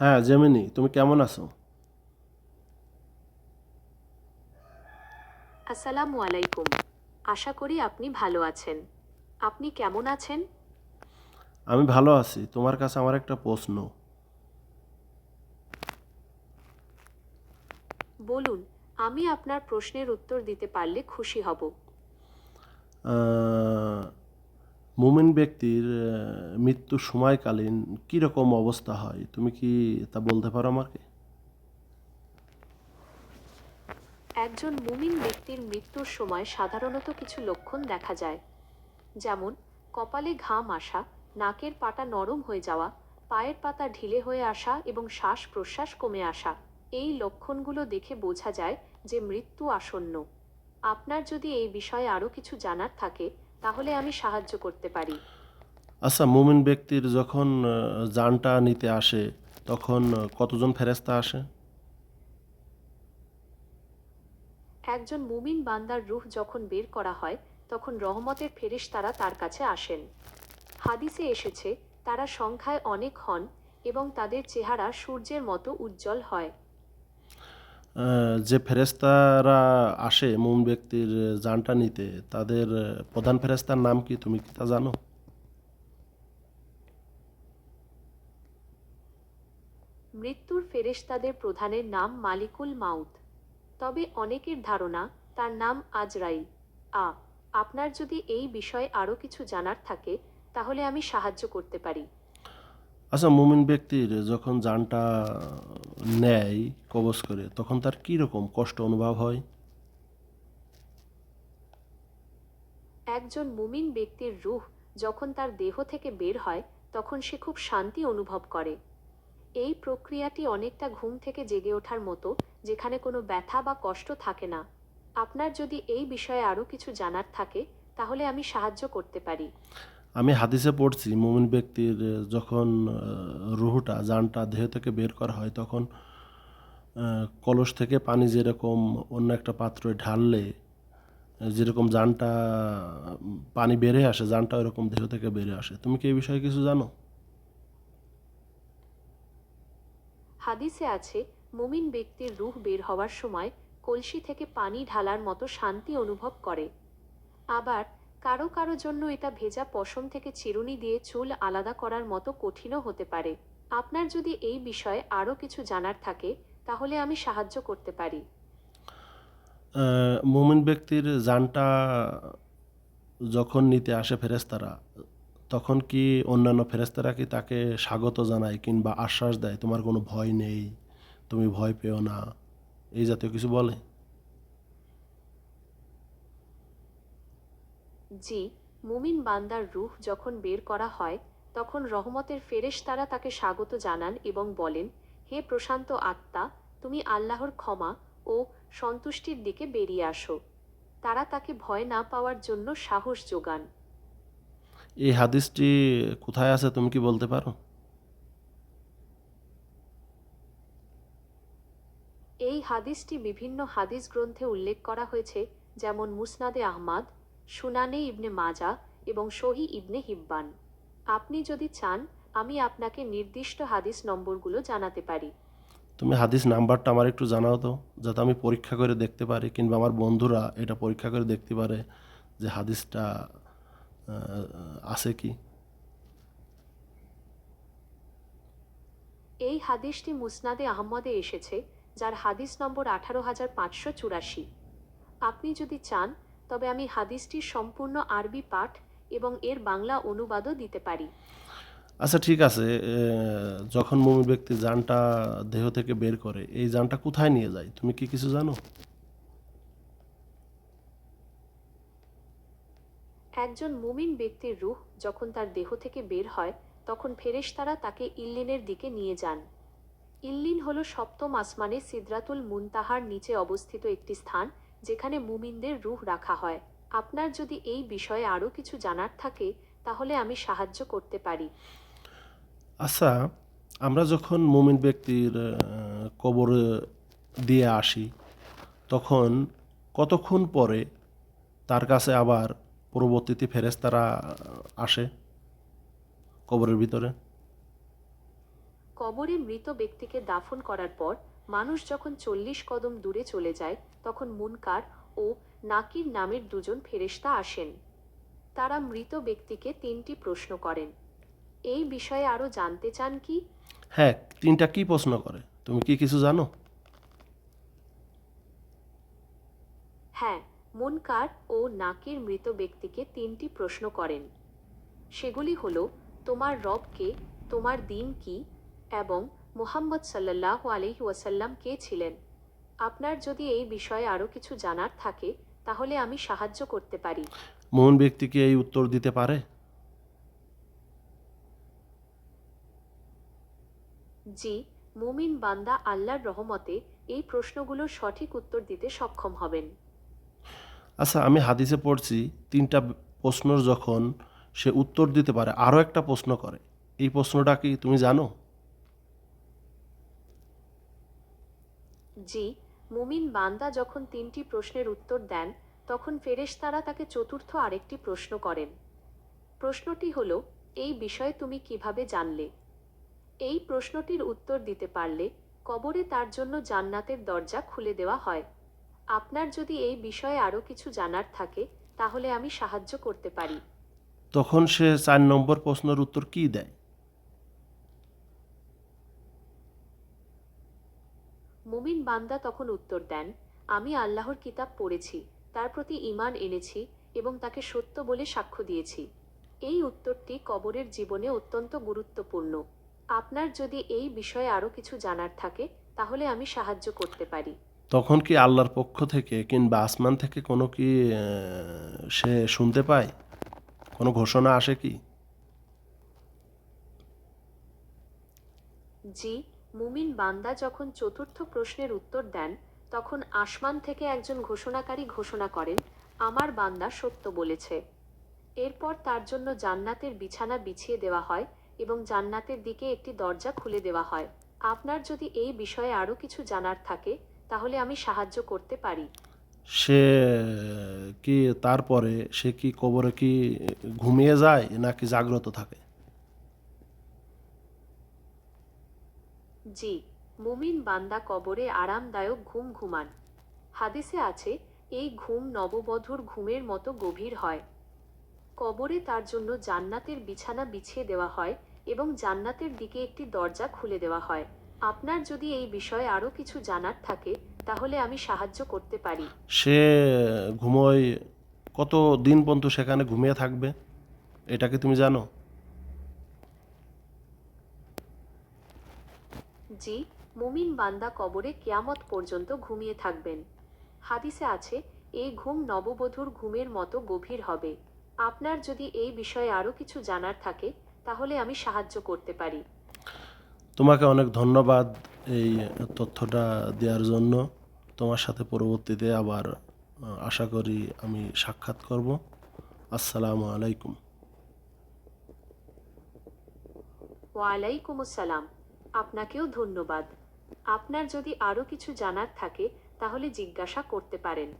হ্যাঁ, জেমিনি, তুমি কেমন আছো? আসসালামু আলাইকুম। আশা করি আপনি ভালো আছেন। আপনি কেমন আছেন? আমি ভালো আছি। তোমার কাছে আমার একটা প্রশ্ন। বলুন, আমি আপনার প্রশ্নের উত্তর দিতে পারলে খুশি হব। আহ, মুমিন ব্যক্তির মৃত্যুর সময়কালীন কীরকম অবস্থা হয় তুমি কি তা বলতে পারো আমাকে? একজন মুমিন ব্যক্তির মৃত্যুর সময় সাধারণত কিছু লক্ষণ দেখা যায়। যেমন কপালে ঘাম আসা, নাকের পাটা নরম হয়ে যাওয়া, পায়ের পাতা ঢিলে হয়ে আসা এবং শ্বাস প্রশ্বাস কমে আসা। এই লক্ষণগুলো দেখে বোঝা যায় যে মৃত্যু আসন্ন। আপনার যদি এই বিষয়ে আরও কিছু জানার থাকে, তাহলে আমি সাহায্য করতে পারি। আচ্ছা, মুমিন ব্যক্তির যখন জানটা নিতে আসে তখন কতজন ফেরেশতা আসে? একজন মুমিন বান্দার রূহ যখন বের করা হয়, তখন রহমতের ফেরেশতারা তার কাছে আসেন। হাদিসে এসেছে, তারা সংখ্যায় অনেক হন এবং তাদের চেহারা সূর্যের মতো উজ্জ্বল হয়। যে ফেরেশতারা আসে মুমিন ব্যক্তির জানটা নিতে, তাদের প্রধান ফেরেশতার নাম কি, তুমি কি তা জানো? মৃত্যুর ফেরেশতাদের প্রধানের নাম মালিকুল মাউত। তবে অনেকের ধারণা তার নাম আজরাইল। আ আপনার যদি এই বিষয়ে আরও কিছু জানার থাকে, তাহলে আমি সাহায্য করতে পারি। আচ্ছা, মুমিন ব্যক্তির যখন জানটা নেয় কবজ করে, তখন তার কি রকম কষ্ট অনুভব হয়? একজন মুমিন ব্যক্তির রূহ যখন তার দেহ থেকে বের হয়, তখন সে খুব শান্তি অনুভব করে। এই প্রক্রিয়াটি অনেকটা ঘুম থেকে জেগে ওঠার মতো, যেখানে কোনো ব্যথা বা কষ্ট থাকে না। আপনার যদি এই বিষয়ে আরও কিছু জানার থাকে, তাহলে আমি সাহায্য করতে পারি। আমি হাদিসে পড়ছি মুমিন ব্যক্তির যখন রুহটা জানটা দেহ থেকে বের করা হয় তখন কলস থেকে পানি যেরকম অন্য একটা পাত্রে ঢাললে যেরকম জানটা পানি বেড়ে আসে, জানটা ওরকম দেহ থেকে বেড়ে আসে। তুমি কি এই বিষয়ে কিছু জানো? হাদিসে আছে, মুমিন ব্যক্তির রূহ বের হওয়ার সময় কলসি থেকে পানি ঢালার মতো শান্তি অনুভব করে। আবার কারো কারো জন্য এটা ভেজা পশম থেকে চিরুনি দিয়ে চুল আলাদা করার মতো কঠিনও হতে পারে। আপনার যদি এই বিষয়ে আরও কিছু জানার থাকে, তাহলে আমি সাহায্য করতে পারি। মুমিন ব্যক্তির জানটা যখন নিতে আসে ফেরেশতারা, তখন কি অন্যান্য ফেরেশতারা কি তাকে স্বাগত জানায় কিংবা আশ্বাস দেয় তোমার কোনো ভয় নেই, তুমি ভয় পেও না, এই জাতীয় কিছু বলে? জি, মুমিন বান্দার রূহ যখন বের করা হয়, তখন রহমতের ফেরেশতারা তাকে স্বাগত জানান এবং বলেন, হে প্রশান্ত আত্মা, তুমি আল্লাহর ক্ষমা ও সন্তুষ্টির দিকে বেরিয়ে আসো। তারা তাকে ভয় না পাওয়ার জন্য সাহস যোগান। এই হাদিসটি কোথায় আছে তুমি কি বলতে পারো? এই হাদিসটি বিভিন্ন হাদিস গ্রন্থে উল্লেখ করা হয়েছে, যেমন মুসনাদে আহমাদ, সুনানে ইবনে মাজা এবং সহি ইবনে হিব্বান। আপনি যদি চান, আমি আপনাকে নির্দিষ্ট হাদিস নম্বরগুলো জানাতে পারি। তুমি হাদিস নাম্বারটা আমার একটু জানাও তো, যাতে আমি পরীক্ষা করে দেখতে পারি কিংবা আমার বন্ধুরা এটা পরীক্ষা করে দেখতে পারে যে হাদিসটা আছে কি। এই হাদিসটি মুসনাদে আহমদে এসেছে, যার হাদিস নম্বর 18,584। আপনি যদি চান, তবে আমি হাদিসটির সম্পূর্ণ আরবি পাঠ এবং এর বাংলা অনুবাদও দিতে পারি। আচ্ছা, ঠিক আছে। যখন মুমিন ব্যক্তি জানটা দেহ থেকে বের করে, এই জানটা কোথায় নিয়ে যায় তুমি কি কিছু জানো? একজন মুমিন ব্যক্তির রূহ যখন তার দেহ থেকে বের হয়, তখন ফেরেশতারা তাকে ইল্লিনের দিকে নিয়ে যান। ইল্লিন হল সপ্তম আসমানে সিদরাতুল মুনতাহার নিচে অবস্থিত একটি স্থান, যেখানে মুমিনদের রূহ রাখা হয়। আপনার যদি এই বিষয়ে আরও কিছু জানার থাকে, তাহলে আমি সাহায্য করতে পারি। আচ্ছা, আমরা যখন মুমিন ব্যক্তির কবরে দিয়ে আসি, তখন কতক্ষণ পরে তার কাছে আবার পরবর্তীতে ফেরেশতারা আসে কবরের ভিতরে? কবরে মৃত ব্যক্তিকে দাফন করার পর মানুষ যখন 40 কদম দূরে চলে যায় তখন মুনকার ও নাকির নামের দুজন ফেরেশতা আসেন। তারা মৃত ব্যক্তিকে 3টি প্রশ্ন করেন। এই বিষয়ে আরও জানতে চান কি? হ্যাঁ, 3টা কি প্রশ্ন করে? তুমি কি কিছু জানো? হ্যাঁ, মুনকার ও নাকির মৃত ব্যক্তিকে 3টি প্রশ্ন করেন। সেগুলি হলো, তোমার রব কে, তোমার দিন কি, এবং মুহাম্মদ সাল্লাল্লাহু আলাইহি ওয়াসাল্লাম কে ছিলেন। আপনার যদি এই বিষয়ে আরও কিছু জানার থাকে তাহলে আমি সাহায্য করতে পারি। মুমিন ব্যক্তি কি এই উত্তর দিতে পারে? জি, মুমিন বান্দা আল্লাহর রহমতে এই প্রশ্নগুলোর সঠিক উত্তর দিতে সক্ষম হবেন। আচ্ছা, আমি হাদিসে পড়ছি 3টা প্রশ্নর যখন সে উত্তর দিতে পারে আরও একটা প্রশ্ন করে। এই প্রশ্নটা কি তুমি জানো? জি, মুমিন বান্দা যখন 3টি প্রশ্নের উত্তর দেন তখন ফেরেশতারা তাকে চতুর্থ আরেকটি প্রশ্ন করেন। প্রশ্নটি হলো, এই বিষয়ে তুমি কিভাবে জানলে? এই প্রশ্নটির উত্তর দিতে পারলে কবরে তার জন্য জান্নাতের দরজা খুলে দেওয়া হয়। আপনার যদি এই বিষয়ে আরও কিছু জানার থাকে তাহলে আমি সাহায্য করতে পারি। তখন সে 4 নম্বর প্রশ্নের উত্তর কি দেয়? মুমিন বান্দা তখন উত্তর দেন, আমি আল্লাহর কিতাব পড়েছি, তার প্রতি ঈমান এনেছি এবং তাকে সত্য বলে সাক্ষ্য দিয়েছি। এই উত্তরটি কবরের জীবনে অত্যন্ত গুরুত্বপূর্ণ। আপনার যদি এই বিষয়ে আরও কিছু জানার থাকে তাহলে আমি সাহায্য করতে পারি। তখন কি আল্লাহর পক্ষ থেকে কিংবা আসমান থেকে কোনো কি সে শুনতে পায়? কোনো ঘোষণা আসে কি? জি, মুমিন বান্দা যখন চতুর্থ প্রশ্নের উত্তর দেন তখন আসমান থেকে একজন ঘোষণাকারী ঘোষণা করেন, আমার বান্দা সত্য বলেছে। এরপর তার জন্য জান্নাতের বিছানা বিছিয়ে দেওয়া হয় এবং জান্নাতের দিকে একটি দরজা খুলে দেওয়া হয়। আপনার যদি এই বিষয়ে আরও কিছু জানার থাকে তাহলে আমি সাহায্য করতে পারি। সে কি তারপরে সে কি কবরে কি ঘুমিয়ে যায় নাকি জাগ্রত থাকে? জি, মুমিন বান্দা কবরে আরামদায়ক ঘুম ঘুমান। হাদিসে আছে, এই ঘুম নববধূর ঘুমের মতো গভীর হয়। কবরে তার জন্য জান্নাতের বিছানা বিছিয়ে দেওয়া হয় এবং জান্নাতের দিকে একটি দরজা খুলে দেওয়া হয়। আপনার যদি এই বিষয়ে আরও কিছু জানার থাকে তাহলে আমি সাহায্য করতে পারি। সে ঘুমোয় কত দিন পর্যন্ত সেখানে ঘুমিয়ে থাকবে? এটা কি তুমি জানো? জি, মুমিন বান্দা কবরে কিয়ামত পর্যন্ত ঘুমিয়ে থাকবেন। হাদিসে আছে, এই ঘুম নববধূর ঘুমের মতো গভীর হবে। আপনার যদি এই বিষয়ে আরও কিছু জানার থাকে তাহলে আমি সাহায্য করতে পারি। তোমাকে অনেক ধন্যবাদ এই তথ্যটা দেওয়ার জন্য। তোমার সাথে পরবর্তীতে আবার আশা করি আমি সাক্ষাৎ করব। আসসালামু আলাইকুম। ওয়ালাইকুম আসসালাম। আপনাকেও ধন্যবাদ। আপনার যদি আরও কিছু জানার থাকে তাহলে জিজ্ঞাসা করতে পারেন।